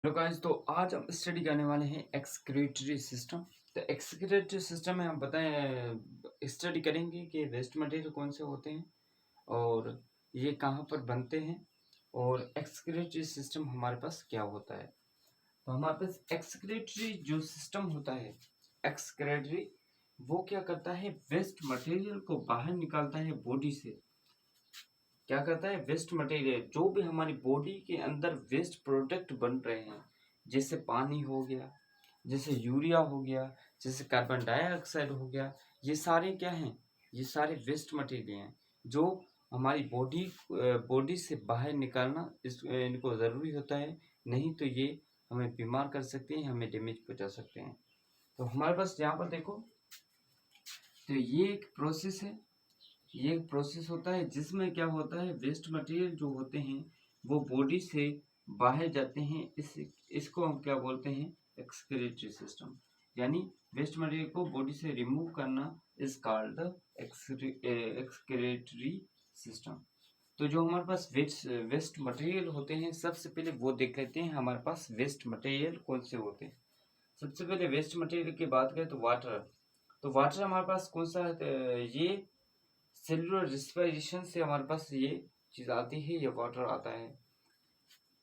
Hello guys, तो आज हम स्टडी करने वाले हैं एक्सक्रीटरी सिस्टम। तो एक्सक्रीटरी सिस्टम में हम बताएं स्टडी करेंगे कि वेस्ट मटेरियल कौन से होते हैं और ये कहाँ पर बनते हैं और एक्सक्रीटरी सिस्टम हमारे पास क्या होता है। तो हमारे पास एक्सक्रीटरी जो सिस्टम होता है, एक्सक्रीटरी वो क्या करता है, वेस्ट मटेरियल को बाहर निकालता है बॉडी से। क्या करता है, वेस्ट मटेरियल जो भी हमारी बॉडी के अंदर वेस्ट प्रोडक्ट बन रहे हैं, जैसे पानी हो गया, जैसे यूरिया हो गया, जैसे कार्बन डाइऑक्साइड हो गया, ये सारे क्या हैं, ये सारे वेस्ट मटेरियल हैं जो हमारी बॉडी से बाहर निकालना इनको ज़रूरी होता है। नहीं तो ये हमें बीमार कर सकते हैं, हमें डैमेज पहुंचा सकते हैं। तो हमारे पास यहाँ पर देखो, तो ये एक प्रोसेस है, ये एक प्रोसेस होता है जिसमें क्या होता है, वेस्ट मटेरियल जो होते हैं वो बॉडी से बाहर जाते हैं। इसको हम क्या बोलते हैं, एक्सक्रीटरी सिस्टम। यानी वेस्ट मटेरियल को बॉडी से रिमूव करना is called the excretory system. तो जो हमारे पास वेस्ट मटेरियल होते हैं, सबसे पहले वो देख लेते हैं हमारे पास वेस्ट मटेरियल कौन से होते हैं। सबसे पहले वेस्ट मटेरियल की बात करें तो वाटर। तो वाटर हमारे पास कौन सा है, ये सेलुलर रिस्पिरेशन से हमारे पास ये चीज़ आती है, ये वाटर आता है।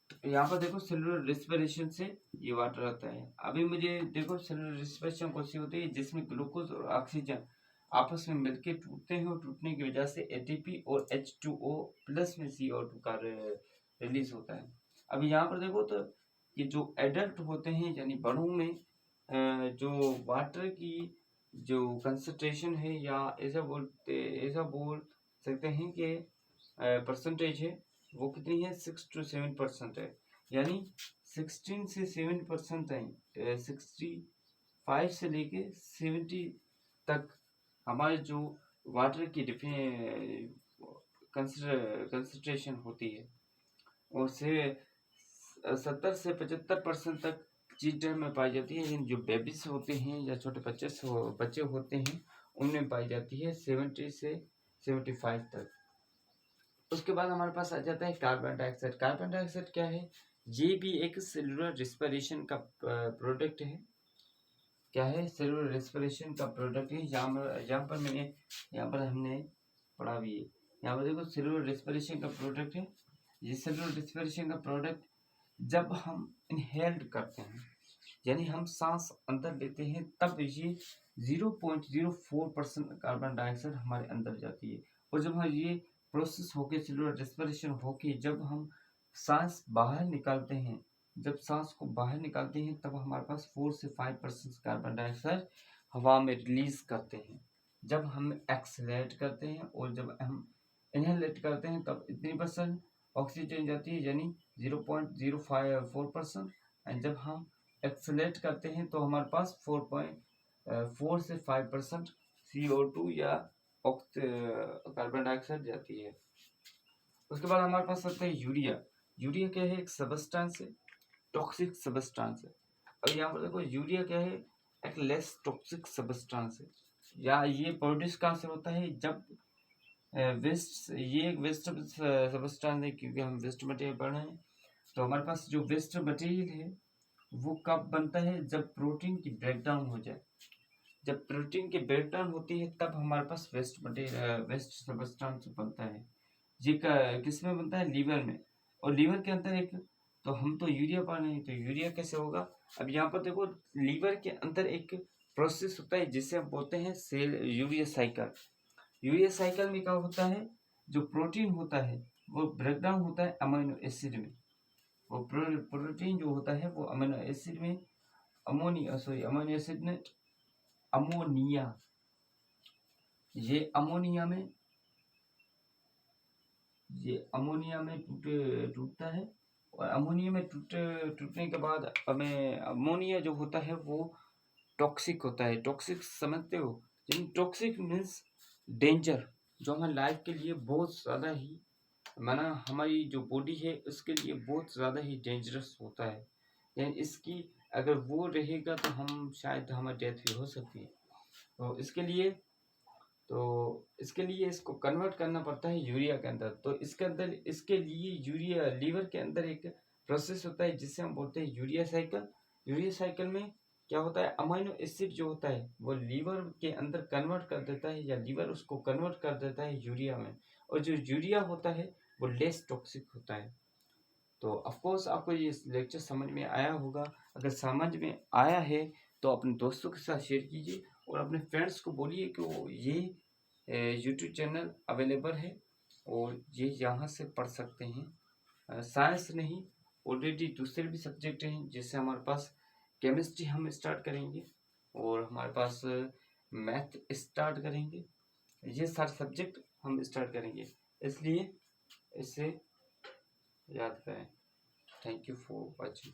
तो यहाँ पर देखो, सेलुलर रिस्पिरेशन से ये वाटर आता है। अभी मुझे देखो, सेलुलर रिस्पिरेशन कौन सी होती है, जिसमें ग्लूकोज और ऑक्सीजन आपस में मिलके टूटते हैं और टूटने की वजह से एटीपी और H2O प्लस में CO2 का रिलीज होता है। अभी यहाँ पर देखो, तो ये जो एडल्ट होते हैं यानी बड़ों में जो वाटर की जो कंसंट्रेशन है, या ऐसा बोल सकते हैं कि परसेंटेज है, वो कितनी है, 6 to 7% है। यानी 16 से 7% है, 65 से लेके 70 तक हमारे जो वाटर की कंसंट्रेशन होती है, और से 70 से 75% तक चीटर में पाई जाती है। इन जो बेबीज होते हैं या छोटे बच्चे होते हैं, उनमें पाई जाती है 70 से 75 तक। उसके बाद हमारे पास आ जाता है कार्बन डाइऑक्साइड। कार्बन डाइऑक्साइड क्या है, ये भी एक सेलुलर रिस्पिरेशन का प्रोडक्ट है। क्या है, सेलुलर रिस्पिरेशन का प्रोडक्ट है। यहाँ पर हमने पढ़ा भी है। यहाँ पर देखो, सेलुलर रिस्पिरेशन का प्रोडक्ट है। ये सेलुलर रिस्पिरेशन का प्रोडक्ट जब हम इनहेल्ड करते हैं, यानी हम सांस अंदर लेते हैं, तब ये 0.04% कार्बन डाइऑक्साइड हमारे अंदर जाती है। और जब हम ये प्रोसेस होके, सेलुलर रेस्पिरेशन होके, जब हम सांस बाहर निकालते हैं, जब सांस को बाहर निकालते हैं, तब हमारे पास 4 से 5% कार्बन डाइऑक्साइड हवा में रिलीज करते हैं। जब हम एक्सलेट करते हैं और जब हम इनहेलेट करते हैं, तब इतनी परसेंट ऑक्सीजन जाती है, यानी 0.054%। एंड जब हम एक्सलेट करते हैं तो हमारे पास 4 से 5% CO2 या कार्बन डाइऑक्साइड जाती है। उसके बाद हमारे पास आता है यूरिया। यूरिया क्या है, एक सबस्टांस है, टॉक्सिक सबस्टांस है। अब यहाँ पर देखो, यूरिया क्या है, एक लेस टॉक्सिक सबस्टांस है। या ये प्रोड्यूस कहाँ से होता है, जब वेस्ट, ये एक वेस्ट सबस्टांस है, क्योंकि हम वेस्ट मटेरियल पढ़ रहे हैं। तो हमारे पास जो वेस्ट मटेरियल है वो कब बनता है, जब प्रोटीन की ब्रेकडाउन हो जाए। जब प्रोटीन की ब्रेकडाउन होती है, तब हमारे पास वेस्ट मटेरियल, वेस्ट सबस्टांस बनता है। ये किस में बनता है, लीवर में। और लीवर के अंदर एक, तो हम तो यूरिया पा रहे हैं, तो यूरिया कैसे होगा। अब यहाँ पर देखो, लीवर के अंदर एक प्रोसेस होता है जिसे हम बोलते हैं cell urea cycle. Urea cycle में क्या होता है, जो प्रोटीन होता है वो ब्रेकडाउन होता है अमीनो एसिड में। वो प्रोटीन जो होता है वो अमीनो एसिड में, अमीनो एसिड में अमोनिया, ये अमोनिया में ये अमोनिया में टूटता है। और अमोनिया में टूटने के बाद हमें अमोनिया जो होता है वो टॉक्सिक होता है। टॉक्सिक समझते हो, यानी टॉक्सिक मीन्स डेंजर, जो हमारी लाइफ के लिए बहुत ज़्यादा ही, माना हमारी जो बॉडी है उसके लिए बहुत ज़्यादा ही डेंजरस होता है। यानी इसकी अगर वो रहेगा तो हम शायद हमारी डेथ भी हो सकती है। तो इसके लिए इसको कन्वर्ट करना पड़ता है यूरिया के अंदर। तो इसके लिए यूरिया, लीवर के अंदर एक प्रोसेस होता है जिसे हम बोलते हैं यूरिया साइकिल। यूरिया साइकिल में क्या होता है, अमाइनो एसिड जो होता है वो लीवर के अंदर कन्वर्ट कर देता है, या लीवर उसको कन्वर्ट कर देता है यूरिया में, और जो यूरिया होता है वो लेस टॉक्सिक होता है। तो ऑफ कोर्स आपको ये लेक्चर समझ में आया होगा। अगर समझ में आया है तो अपने दोस्तों के साथ शेयर कीजिए, और अपने फ्रेंड्स को बोलिए कि वो ये यूट्यूब चैनल अवेलेबल है और ये यहाँ से पढ़ सकते हैं। साइंस नहीं, ऑलरेडी दूसरे भी सब्जेक्ट हैं, जैसे हमारे पास केमिस्ट्री हम स्टार्ट करेंगे, और हमारे पास मैथ स्टार्ट करेंगे। ये सारे सब्जेक्ट हम स्टार्ट करेंगे, इसलिए इसे याद करें। Thank you for watching.